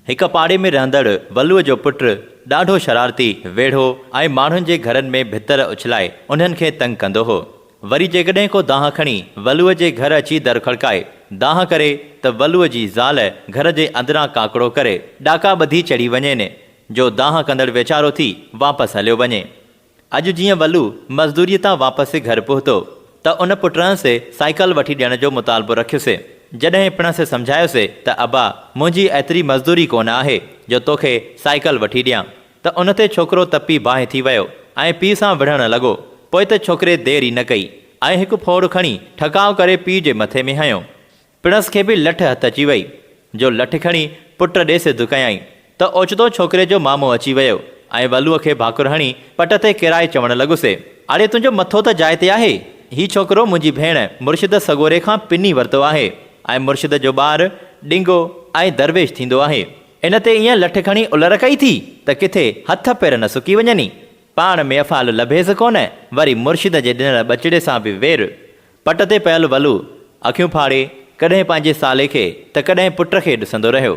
हिक पाड़े में रहंदड़ वलूअ जो पुटु ॾाढो शरारती वेढ़ो ऐं माण्हुनि जे घरनि में भितर उछलाए उन्हनि खे तंग कंदो हो। वरी जेकॾहिं को दाह खणी वलूअ जे घर अची दर खड़काए दाह करे त वलूअ जी ज़ाल घर जे अंदरां काकड़ो करे ॾाका ॿधी चढ़ी वञेनि जो दाह कंदड़ वेचारो थी वापसि हलियो वञे। अॼु जीअं वलू मज़दूरीअ तां वापसि घर पहुतो त उन पुटनि से साइकिल वठी ॾियण जो मुतालबो रखियोसीं। जॾहिं पिण से सम्झायोसीं त अबा मुंहिंजी एतिरी मज़दूरी कोन आहे जो तोखे साइकिल वठी ॾियां, त उन ते छोकिरो तपी बाहि थी वियो ऐं पीउ सां विढ़ण लॻो। पोइ त छोकिरे देरि ई न कई ऐं हिकु फोड़ खणी ठकाव करे पीउ जे मथे में हयो। पिणस खे बि लठ हथ अची वई जो लठ खणी पुट ॾे सिधु कयईं त ओचितो छोकिरे जो मामो अची वियो ऐं वलूअ खे भाकुर हणी पट ते किराए चवण लॻुसि, अड़े तुंहिंजो मथो त जाइ ते आहे। हीउ छोकिरो मुंहिंजी भेण मुर्शिद सगोरे खां पिनी वरितो आहे ऐं मुर्शिद जो ॿारु ॾिंगो ऐं दरवेश थींदो आहे। इन ते ईअं लठ खणी उलर कई थी त किथे हथ पेर न सुकी वञनि। पाण में अफ़ाल लभेसि कोन, वरी मुर्शिद जे ॾिनल ॿचिड़े सां बि वेर। पट ते पियल वलू अखियूं फाड़े कॾहिं पंहिंजे साले खे त कॾहिं पुट खे ॾिसंदो रहियो।